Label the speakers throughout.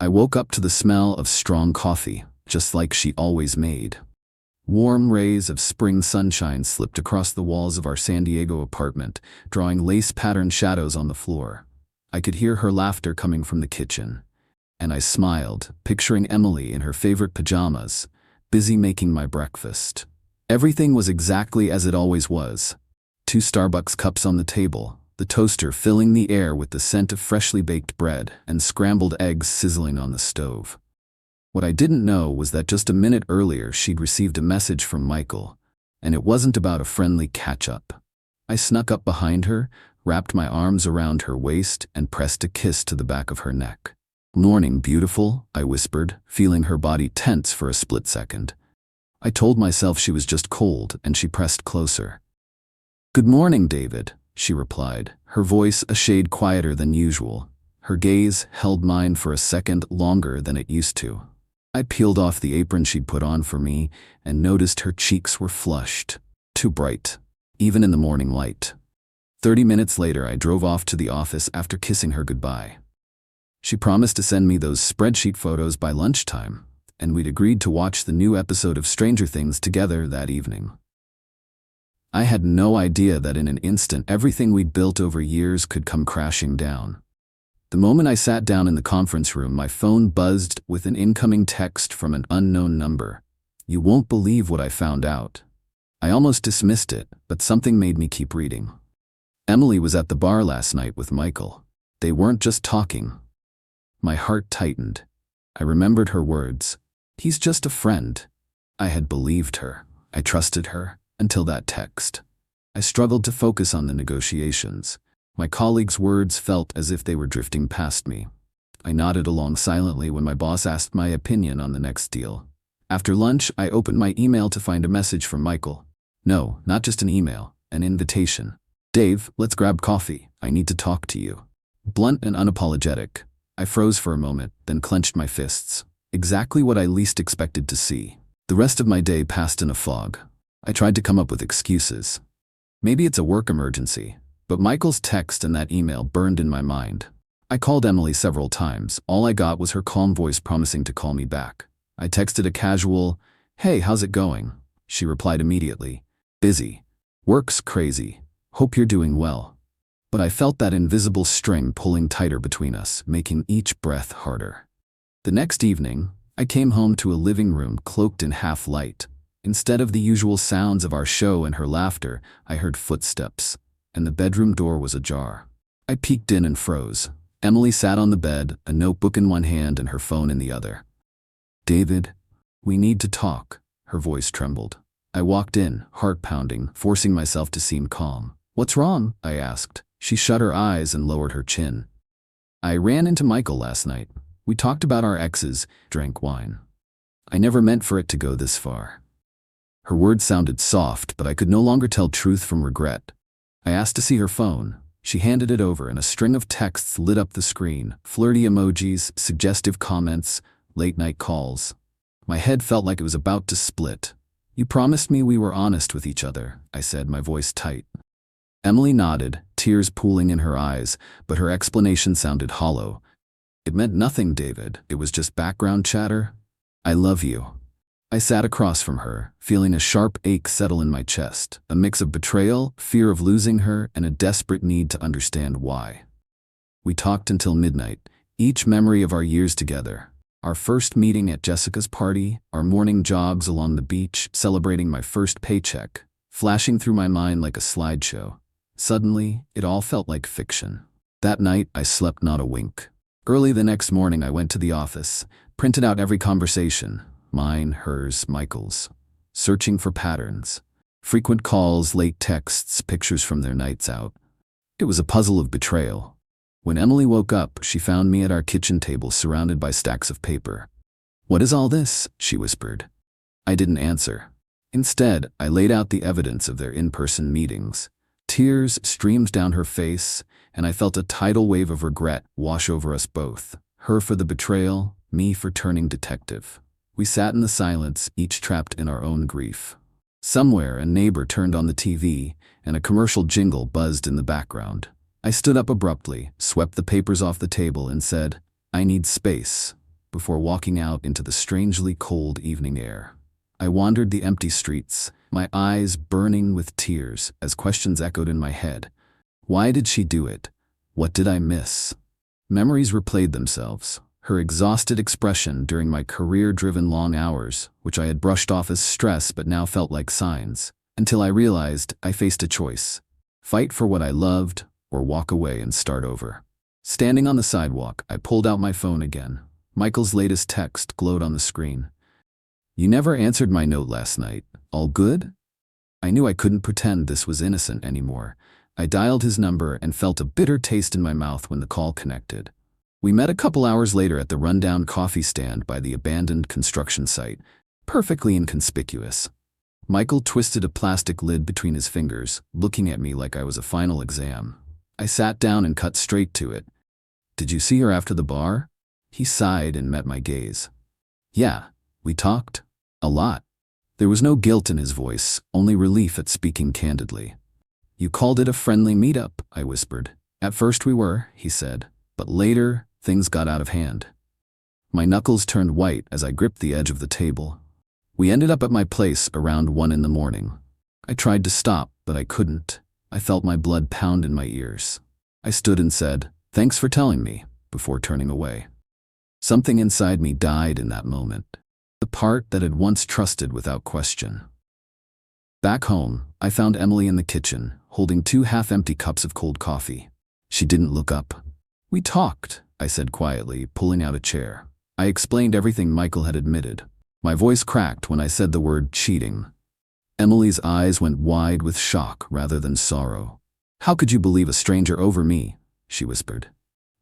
Speaker 1: I woke up to the smell of strong coffee, just like she always made. Warm rays of spring sunshine slipped across the walls of our San Diego apartment, drawing lace-patterned shadows on the floor. I could hear her laughter coming from the kitchen, and I smiled, picturing Emily in her favorite pajamas, busy making my breakfast. Everything was exactly as it always was. 2 Starbucks cups on the table, the toaster filling the air with the scent of freshly baked bread, and scrambled eggs sizzling on the stove. What I didn't know was that just a minute earlier she'd received a message from Michael, and it wasn't about a friendly catch-up. I snuck up behind her, wrapped my arms around her waist, and pressed a kiss to the back of her neck. "Morning, beautiful," I whispered, feeling her body tense for a split second. I told myself she was just cold, and she pressed closer. "Good morning, David," she replied, her voice a shade quieter than usual. Her gaze held mine for a second longer than it used to. I peeled off the apron she'd put on for me and noticed her cheeks were flushed, too bright, even in the morning light. 30 minutes later, I drove off to the office after kissing her goodbye. She promised to send me those spreadsheet photos by lunchtime, and we'd agreed to watch the new episode of Stranger Things together that evening. I had no idea that in an instant everything we'd built over years could come crashing down. The moment I sat down in the conference room, my phone buzzed with an incoming text from an unknown number. "You won't believe what I found out." I almost dismissed it, but something made me keep reading. Emily was at the bar last night with Michael. They weren't just talking. My heart tightened. I remembered her words. "He's just a friend." I had believed her. I trusted her, until that text. I struggled to focus on the negotiations. My colleagues' words felt as if they were drifting past me. I nodded along silently when my boss asked my opinion on the next deal. After lunch, I opened my email to find a message from Michael. No, not just an email, an invitation. "Dave, let's grab coffee. I need to talk to you." Blunt and unapologetic. I froze for a moment, then clenched my fists. Exactly what I least expected to see. The rest of my day passed in a fog. I tried to come up with excuses. Maybe it's a work emergency, but Michael's text and that email burned in my mind. I called Emily several times. All I got was her calm voice promising to call me back. I texted a casual, "Hey, how's it going?" She replied immediately, "Busy. Work's crazy. Hope you're doing well." But I felt that invisible string pulling tighter between us, making each breath harder. The next evening, I came home to a living room cloaked in half light. Instead of the usual sounds of our show and her laughter, I heard footsteps, and the bedroom door was ajar. I peeked in and froze. Emily sat on the bed, a notebook in one hand and her phone in the other. "David, we need to talk," her voice trembled. I walked in, heart pounding, forcing myself to seem calm. "What's wrong?" I asked. She shut her eyes and lowered her chin. "I ran into Michael last night. We talked about our exes, drank wine. I never meant for it to go this far." Her words sounded soft, but I could no longer tell truth from regret. I asked to see her phone. She handed it over, and a string of texts lit up the screen. Flirty emojis, suggestive comments, late-night calls. My head felt like it was about to split. "You promised me we were honest with each other," I said, my voice tight. Emily nodded, tears pooling in her eyes, but her explanation sounded hollow. "It meant nothing, David. It was just background chatter. I love you." I sat across from her, feeling a sharp ache settle in my chest, a mix of betrayal, fear of losing her, and a desperate need to understand why. We talked until midnight, each memory of our years together. Our first meeting at Jessica's party, our morning jogs along the beach, celebrating my first paycheck, flashing through my mind like a slideshow. Suddenly, it all felt like fiction. That night, I slept not a wink. Early the next morning, I went to the office, printed out every conversation. Mine, hers, Michael's. Searching for patterns. Frequent calls, late texts, pictures from their nights out. It was a puzzle of betrayal. When Emily woke up, she found me at our kitchen table surrounded by stacks of paper. "What is all this?" she whispered. I didn't answer. Instead, I laid out the evidence of their in-person meetings. Tears streamed down her face, and I felt a tidal wave of regret wash over us both. Her for the betrayal, me for turning detective. We sat in the silence, each trapped in our own grief. Somewhere, a neighbor turned on the TV, and a commercial jingle buzzed in the background. I stood up abruptly, swept the papers off the table, and said, "I need space." before walking out into the strangely cold evening air. I wandered the empty streets, my eyes burning with tears as questions echoed in my head. Why did she do it? What did I miss? Memories replayed themselves. Her exhausted expression during my career-driven long hours, which I had brushed off as stress but now felt like signs, until I realized I faced a choice: fight for what I loved or walk away and start over. Standing on the sidewalk, I pulled out my phone again. Michael's latest text glowed on the screen. "You never answered my note last night. All good?" I knew I couldn't pretend this was innocent anymore. I dialed his number and felt a bitter taste in my mouth when the call connected. We met a couple hours later at the rundown coffee stand by the abandoned construction site, perfectly inconspicuous. Michael twisted a plastic lid between his fingers, looking at me like I was a final exam. I sat down and cut straight to it. "Did you see her after the bar?" He sighed and met my gaze. "Yeah, we talked. A lot." There was no guilt in his voice, only relief at speaking candidly. "You called it a friendly meetup," I whispered. "At first we were," he said, "but later things got out of hand." My knuckles turned white as I gripped the edge of the table. We ended up at my place around 1 in the morning. I tried to stop, but I couldn't. I felt my blood pound in my ears. I stood and said, "Thanks for telling me," before turning away. Something inside me died in that moment. The part that had once trusted without question. Back home, I found Emily in the kitchen, holding 2 half-empty cups of cold coffee. She didn't look up. "We talked," I said quietly, pulling out a chair. I explained everything Michael had admitted. My voice cracked when I said the word cheating. Emily's eyes went wide with shock rather than sorrow. "How could you believe a stranger over me?" she whispered.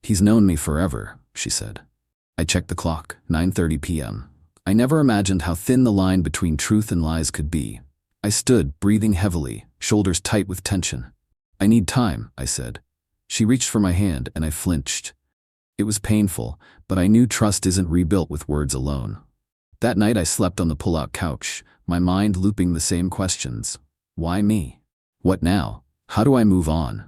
Speaker 1: "He's known me forever," she said. I checked the clock, 9:30 p.m. I never imagined how thin the line between truth and lies could be. I stood, breathing heavily, shoulders tight with tension. "I need time," I said. She reached for my hand and I flinched. It was painful, but I knew trust isn't rebuilt with words alone. That night I slept on the pull-out couch, my mind looping the same questions. Why me? What now? How do I move on?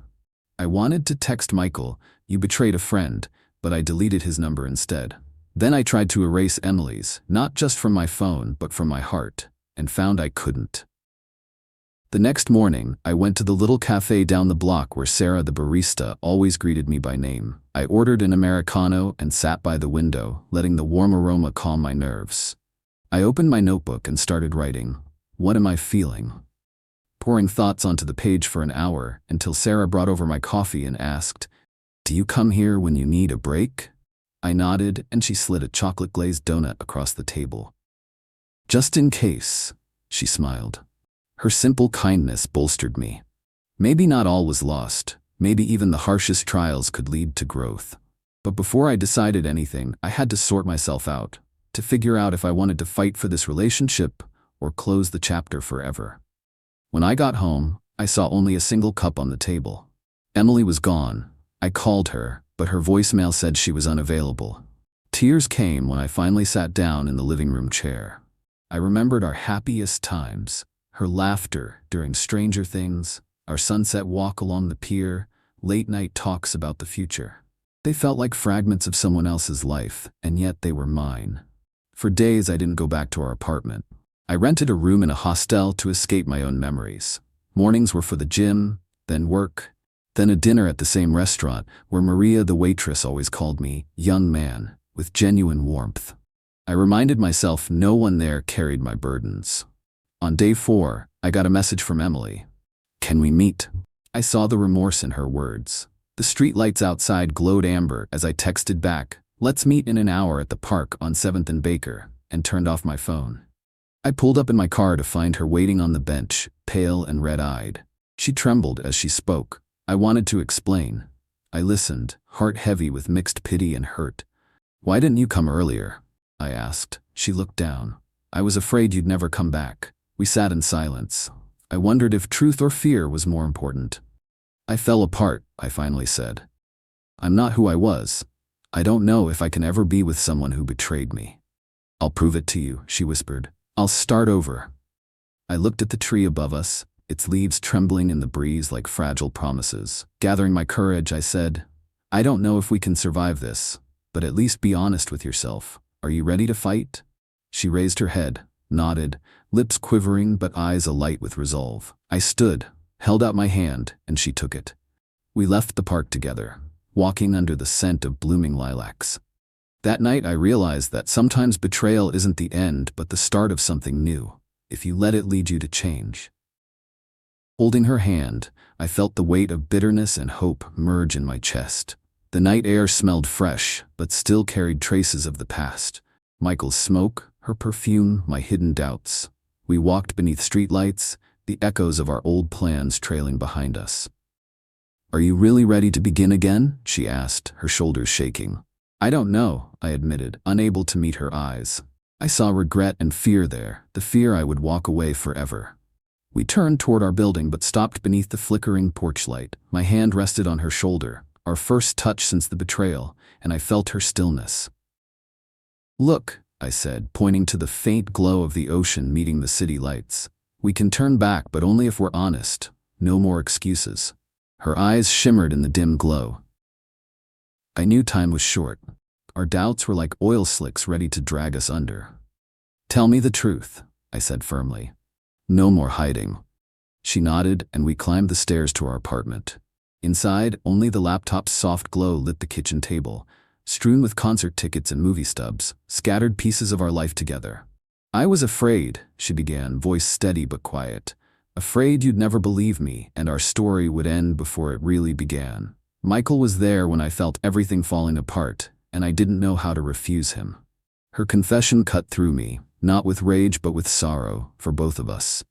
Speaker 1: I wanted to text Michael, "You betrayed a friend," but I deleted his number instead. Then I tried to erase Emily's, not just from my phone, but from my heart, and found I couldn't. The next morning, I went to the little cafe down the block where Sarah, the barista, always greeted me by name. I ordered an Americano and sat by the window, letting the warm aroma calm my nerves. I opened my notebook and started writing. What am I feeling? Pouring thoughts onto the page for an hour until Sarah brought over my coffee and asked, "Do you come here when you need a break?" I nodded and she slid a chocolate-glazed donut across the table. "Just in case," she smiled. Her simple kindness bolstered me. Maybe not all was lost. Maybe even the harshest trials could lead to growth. But before I decided anything, I had to sort myself out, to figure out if I wanted to fight for this relationship or close the chapter forever. When I got home, I saw only a single cup on the table. Emily was gone. I called her, but her voicemail said she was unavailable. Tears came when I finally sat down in the living room chair. I remembered our happiest times. Her laughter during Stranger Things, our sunset walk along the pier, late-night talks about the future. They felt like fragments of someone else's life, and yet they were mine. For days I didn't go back to our apartment. I rented a room in a hostel to escape my own memories. Mornings were for the gym, then work, then a dinner at the same restaurant where Maria, the waitress, always called me young man, with genuine warmth. I reminded myself no one there carried my burdens. On day 4, I got a message from Emily. "Can we meet?" I saw the remorse in her words. The streetlights outside glowed amber as I texted back, "Let's meet in an hour at the park on 7th and Baker," and turned off my phone. I pulled up in my car to find her waiting on the bench, pale and red-eyed. She trembled as she spoke. I wanted to explain. I listened, heart heavy with mixed pity and hurt. "Why didn't you come earlier?" I asked. She looked down. "I was afraid you'd never come back." We sat in silence. I wondered if truth or fear was more important. "I fell apart," I finally said. "I'm not who I was. I don't know if I can ever be with someone who betrayed me." "I'll prove it to you," she whispered. "I'll start over." I looked at the tree above us, its leaves trembling in the breeze like fragile promises. Gathering my courage, I said, "I don't know if we can survive this, but at least be honest with yourself. Are you ready to fight? She raised her head, nodded, lips quivering but eyes alight with resolve. I stood, held out my hand, and she took it. We left the park together, walking under the scent of blooming lilacs. That night I realized that sometimes betrayal isn't the end but the start of something new, if you let it lead you to change. Holding her hand, I felt the weight of bitterness and hope merge in my chest. The night air smelled fresh, but still carried traces of the past. Michael's smoke, her perfume, my hidden doubts. We walked beneath streetlights, the echoes of our old plans trailing behind us. Are you really ready to begin again? She asked, her shoulders shaking. I don't know, I admitted, unable to meet her eyes. I saw regret and fear there, the fear I would walk away forever. We turned toward our building but stopped beneath the flickering porch light. My hand rested on her shoulder, our first touch since the betrayal, and I felt her stillness. Look, I said, pointing to the faint glow of the ocean meeting the city lights. We can turn back, but only if we're honest. No more excuses. Her eyes shimmered in the dim glow. I knew time was short. Our doubts were like oil slicks ready to drag us under. Tell me the truth, I said firmly. No more hiding. She nodded, and we climbed the stairs to our apartment. Inside, only the laptop's soft glow lit the kitchen table, strewn with concert tickets and movie stubs, scattered pieces of our life together. I was afraid, she began, voice steady but quiet. Afraid you'd never believe me, and our story would end before it really began. Michael was there when I felt everything falling apart, and I didn't know how to refuse him. Her confession cut through me, not with rage but with sorrow, for both of us.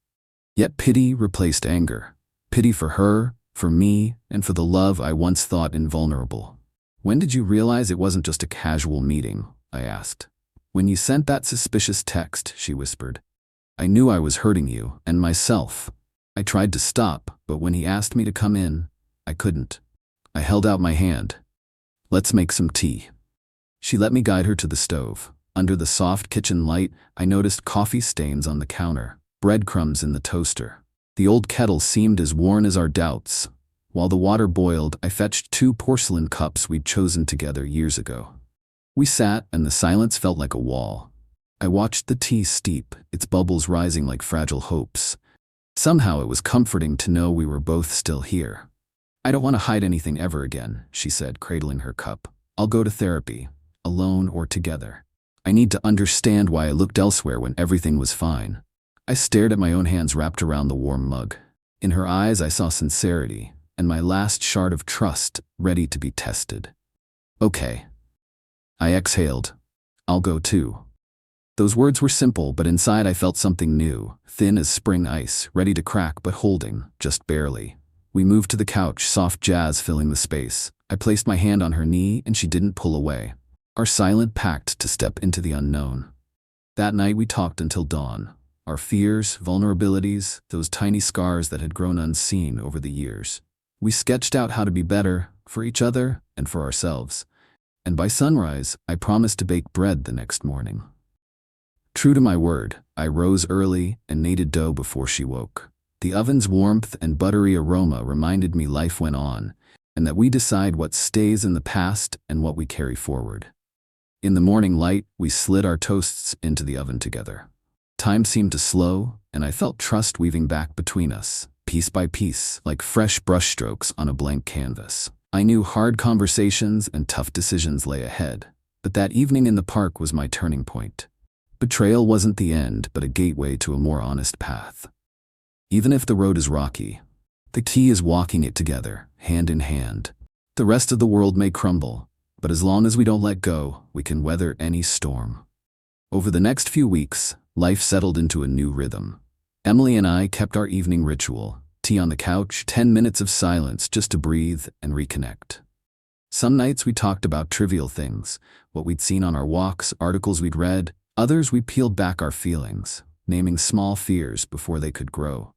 Speaker 1: Yet pity replaced anger. Pity for her, for me, and for the love I once thought invulnerable. When did you realize it wasn't just a casual meeting? I asked. When you sent that suspicious text, she whispered. I knew I was hurting you, and myself. I tried to stop, but when he asked me to come in, I couldn't. I held out my hand. Let's make some tea. She let me guide her to the stove. Under the soft kitchen light, I noticed coffee stains on the counter, breadcrumbs in the toaster. The old kettle seemed as worn as our doubts. While the water boiled, I fetched 2 porcelain cups we'd chosen together years ago. We sat, and the silence felt like a wall. I watched the tea steep, its bubbles rising like fragile hopes. Somehow it was comforting to know we were both still here. I don't want to hide anything ever again, she said, cradling her cup. I'll go to therapy, alone or together. I need to understand why I looked elsewhere when everything was fine. I stared at my own hands wrapped around the warm mug. In her eyes I saw sincerity, and my last shard of trust ready to be tested. Okay. I exhaled. I'll go too. Those words were simple, but inside I felt something new, thin as spring ice, ready to crack but holding, just barely. We moved to the couch, soft jazz filling the space. I placed my hand on her knee, and she didn't pull away. Our silent pact to step into the unknown. That night we talked until dawn. Our fears, vulnerabilities, those tiny scars that had grown unseen over the years. We sketched out how to be better, for each other and for ourselves. And by sunrise, I promised to bake bread the next morning. True to my word, I rose early and kneaded dough before she woke. The oven's warmth and buttery aroma reminded me life went on, and that we decide what stays in the past and what we carry forward. In the morning light, we slid our toasts into the oven together. Time seemed to slow, and I felt trust weaving back between us, piece by piece, like fresh brushstrokes on a blank canvas. I knew hard conversations and tough decisions lay ahead, but that evening in the park was my turning point. Betrayal wasn't the end, but a gateway to a more honest path. Even if the road is rocky, the key is walking it together, hand in hand. The rest of the world may crumble, but as long as we don't let go, we can weather any storm. Over the next few weeks, life settled into a new rhythm. Emily and I kept our evening ritual, tea on the couch, 10 minutes of silence just to breathe and reconnect. Some nights we talked about trivial things, what we'd seen on our walks, articles we'd read. Others we peeled back our feelings, naming small fears before they could grow.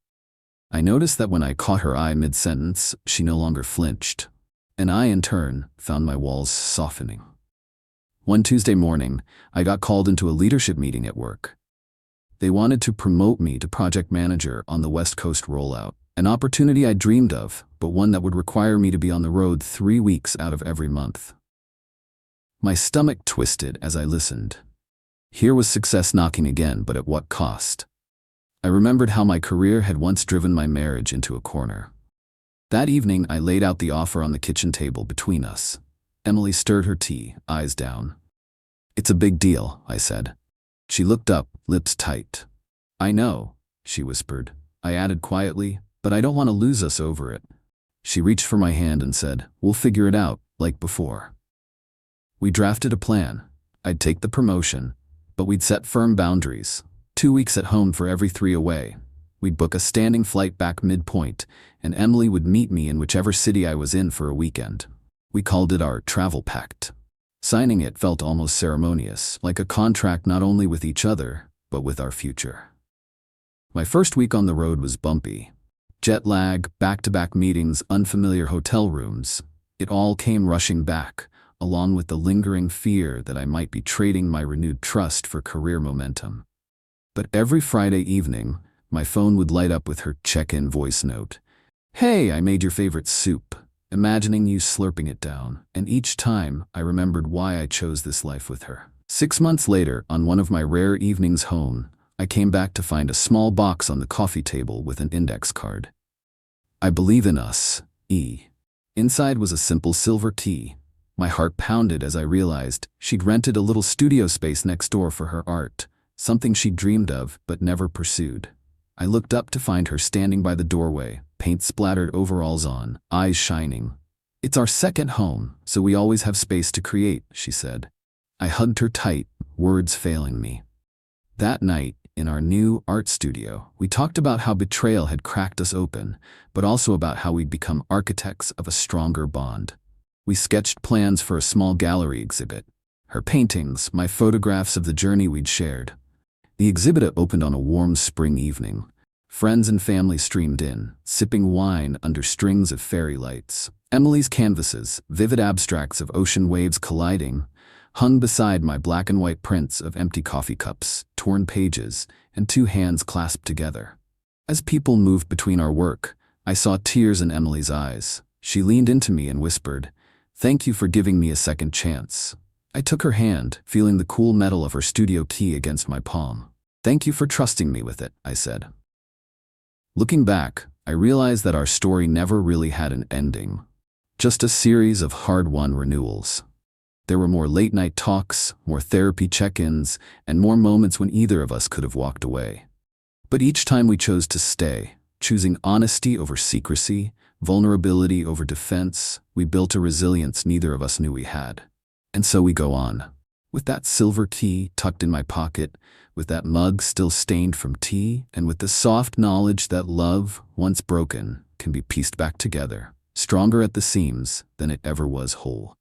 Speaker 1: I noticed that when I caught her eye mid-sentence, she no longer flinched, and I, in turn, found my walls softening. One Tuesday morning, I got called into a leadership meeting at work. They wanted to promote me to project manager on the West Coast rollout, an opportunity I dreamed of, but one that would require me to be on the road 3 weeks out of every month. My stomach twisted as I listened. Here was success knocking again, but at what cost? I remembered how my career had once driven my marriage into a corner. That evening, I laid out the offer on the kitchen table between us. Emily stirred her tea, eyes down. "It's a big deal," I said. She looked up, lips tight. "I know," she whispered. I added quietly, "but I don't want to lose us over it." She reached for my hand and said, "We'll figure it out, like before." We drafted a plan. I'd take the promotion, but we'd set firm boundaries. 2 weeks at home for every 3 away. We'd book a standing flight back midpoint, and Emily would meet me in whichever city I was in for a weekend. We called it our travel pact. Signing it felt almost ceremonious, like a contract not only with each other, but with our future. My first week on the road was bumpy. Jet lag, back-to-back meetings, unfamiliar hotel rooms. It all came rushing back, along with the lingering fear that I might be trading my renewed trust for career momentum. But every Friday evening, my phone would light up with her check-in voice note. "Hey, I made your favorite soup," imagining you slurping it down, and each time I remembered why I chose this life with her. 6 months later, on one of my rare evenings home, I came back to find a small box on the coffee table with an index card. "I believe in us, E." Inside was a simple silver T. My heart pounded as I realized she'd rented a little studio space next door for her art, something she'd dreamed of but never pursued. I looked up to find her standing by the doorway, paint-splattered overalls on, eyes shining. "It's our second home, so we always have space to create," she said. I hugged her tight, words failing me. That night, in our new art studio, we talked about how betrayal had cracked us open, but also about how we'd become architects of a stronger bond. We sketched plans for a small gallery exhibit. Her paintings, my photographs of the journey we'd shared. The exhibit opened on a warm spring evening. Friends and family streamed in, sipping wine under strings of fairy lights. Emily's canvases, vivid abstracts of ocean waves colliding, hung beside my black and white prints of empty coffee cups, torn pages, and 2 hands clasped together. As people moved between our work, I saw tears in Emily's eyes. She leaned into me and whispered, "Thank you for giving me a second chance." I took her hand, feeling the cool metal of her studio key against my palm. "Thank you for trusting me with it," I said. Looking back, I realized that our story never really had an ending. Just a series of hard-won renewals. There were more late-night talks, more therapy check-ins, and more moments when either of us could have walked away. But each time we chose to stay, choosing honesty over secrecy, vulnerability over defense, we built a resilience neither of us knew we had. And so we go on. With that silver key tucked in my pocket, with that mug still stained from tea, and with the soft knowledge that love, once broken, can be pieced back together, stronger at the seams than it ever was whole.